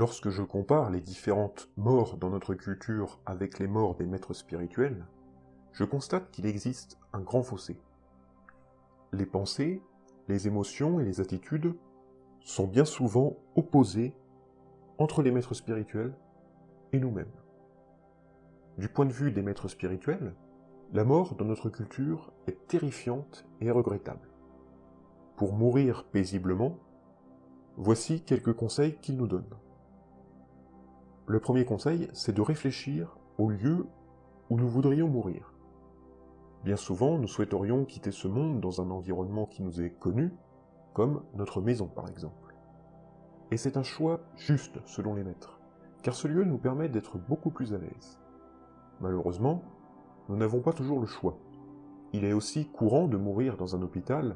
Lorsque je compare les différentes morts dans notre culture avec les morts des maîtres spirituels, je constate qu'il existe un grand fossé. Les pensées, les émotions et les attitudes sont bien souvent opposées entre les maîtres spirituels et nous-mêmes. Du point de vue des maîtres spirituels, la mort dans notre culture est terrifiante et regrettable. Pour mourir paisiblement, voici quelques conseils qu'ils nous donnent. Le premier conseil, c'est de réfléchir au lieu où nous voudrions mourir. Bien souvent, nous souhaiterions quitter ce monde dans un environnement qui nous est connu, comme notre maison par exemple. Et c'est un choix juste selon les maîtres, car ce lieu nous permet d'être beaucoup plus à l'aise. Malheureusement, nous n'avons pas toujours le choix. Il est aussi courant de mourir dans un hôpital,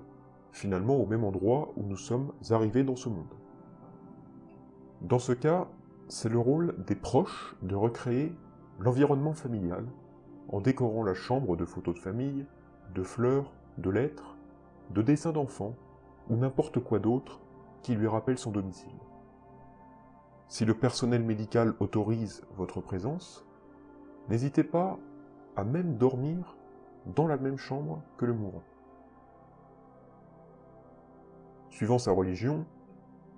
finalement au même endroit où nous sommes arrivés dans ce monde. Dans ce cas, c'est le rôle des proches de recréer l'environnement familial en décorant la chambre de photos de famille, de fleurs, de lettres, de dessins d'enfants ou n'importe quoi d'autre qui lui rappelle son domicile. Si le personnel médical autorise votre présence, n'hésitez pas à même dormir dans la même chambre que le mourant. Suivant sa religion,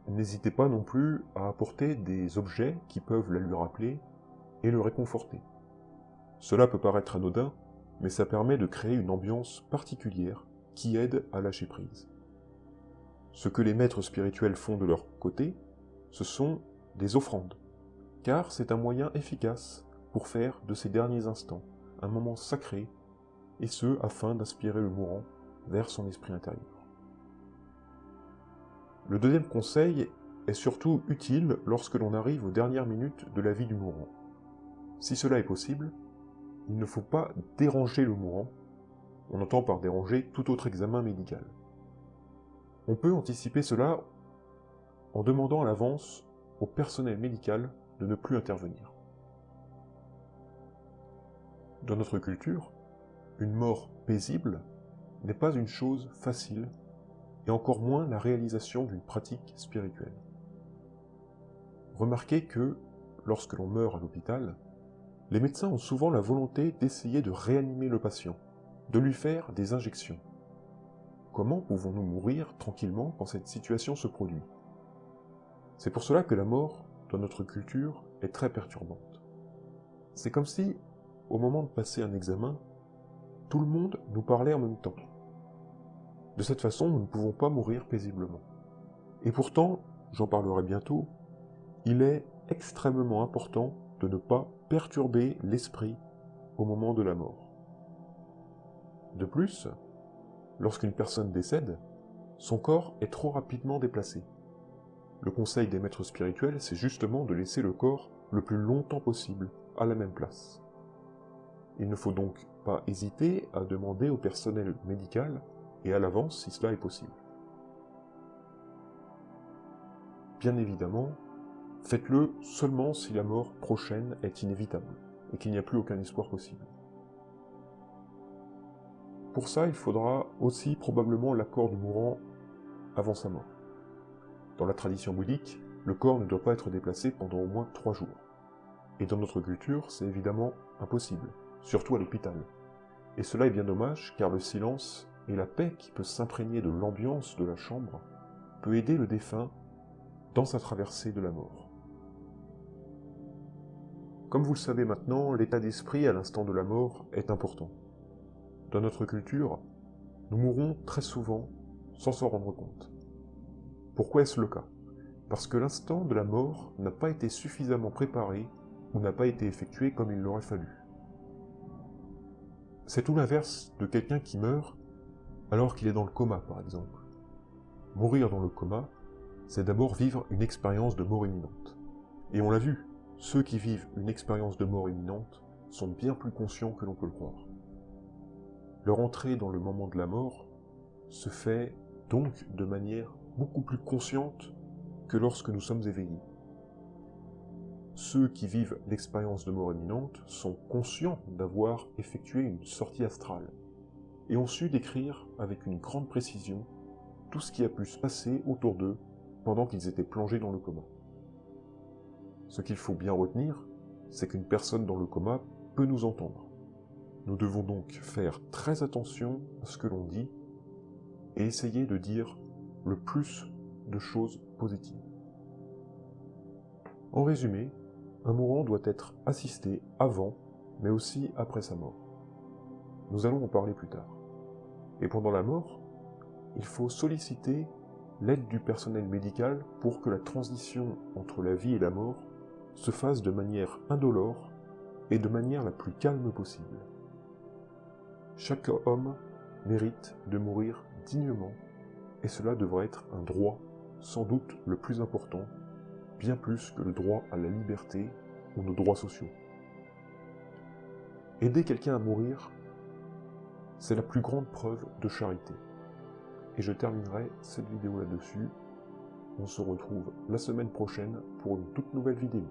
n'hésitez pas non plus à apporter des objets qui peuvent la lui rappeler et le réconforter. Cela peut paraître anodin, mais ça permet de créer une ambiance particulière qui aide à lâcher prise. Ce que les maîtres spirituels font de leur côté, ce sont des offrandes, car c'est un moyen efficace pour faire de ces derniers instants un moment sacré, et ce afin d'inspirer le mourant vers son esprit intérieur. Le deuxième conseil est surtout utile lorsque l'on arrive aux dernières minutes de la vie du mourant. Si cela est possible, il ne faut pas déranger le mourant, on entend par déranger tout autre examen médical. On peut anticiper cela en demandant à l'avance au personnel médical de ne plus intervenir. Dans notre culture, une mort paisible n'est pas une chose facile, et encore moins la réalisation d'une pratique spirituelle. Remarquez que, lorsque l'on meurt à l'hôpital, les médecins ont souvent la volonté d'essayer de réanimer le patient, de lui faire des injections. Comment pouvons-nous mourir tranquillement quand cette situation se produit? C'est pour cela que la mort, dans notre culture, est très perturbante. C'est comme si, au moment de passer un examen, tout le monde nous parlait en même temps. De cette façon, nous ne pouvons pas mourir paisiblement. Et pourtant, j'en parlerai bientôt, il est extrêmement important de ne pas perturber l'esprit au moment de la mort. De plus, lorsqu'une personne décède, son corps est trop rapidement déplacé. Le conseil des maîtres spirituels, c'est justement de laisser le corps le plus longtemps possible à la même place. Il ne faut donc pas hésiter à demander au personnel médical et à l'avance si cela est possible. Bien évidemment, faites-le seulement si la mort prochaine est inévitable et qu'il n'y a plus aucun espoir possible. Pour ça, il faudra aussi probablement l'accord du mourant avant sa mort. Dans la tradition bouddhique, le corps ne doit pas être déplacé pendant au moins 3 jours. Et dans notre culture, c'est évidemment impossible, surtout à l'hôpital. Et cela est bien dommage, car le silence et la paix qui peut s'imprégner de l'ambiance de la chambre peut aider le défunt dans sa traversée de la mort. Comme vous le savez maintenant, l'état d'esprit à l'instant de la mort est important. Dans notre culture, nous mourons très souvent sans s'en rendre compte. Pourquoi est-ce le cas? Parce que l'instant de la mort n'a pas été suffisamment préparé ou n'a pas été effectué comme il l'aurait fallu. C'est tout l'inverse de quelqu'un qui meurt alors qu'il est dans le coma, par exemple. Mourir dans le coma, c'est d'abord vivre une expérience de mort imminente. Et on l'a vu, ceux qui vivent une expérience de mort imminente sont bien plus conscients que l'on peut le croire. Leur entrée dans le moment de la mort se fait donc de manière beaucoup plus consciente que lorsque nous sommes éveillés. Ceux qui vivent l'expérience de mort imminente sont conscients d'avoir effectué une sortie astrale et ont su décrire avec une grande précision tout ce qui a pu se passer autour d'eux pendant qu'ils étaient plongés dans le coma. Ce qu'il faut bien retenir, c'est qu'une personne dans le coma peut nous entendre. Nous devons donc faire très attention à ce que l'on dit et essayer de dire le plus de choses positives. En résumé, un mourant doit être assisté avant, mais aussi après sa mort. Nous allons en parler plus tard. Et pendant la mort, il faut solliciter l'aide du personnel médical pour que la transition entre la vie et la mort se fasse de manière indolore et de manière la plus calme possible. Chaque homme mérite de mourir dignement, et cela devrait être un droit, sans doute le plus important, bien plus que le droit à la liberté ou nos droits sociaux. Aider quelqu'un à mourir, c'est la plus grande preuve de charité. Et je terminerai cette vidéo là-dessus. On se retrouve la semaine prochaine pour une toute nouvelle vidéo.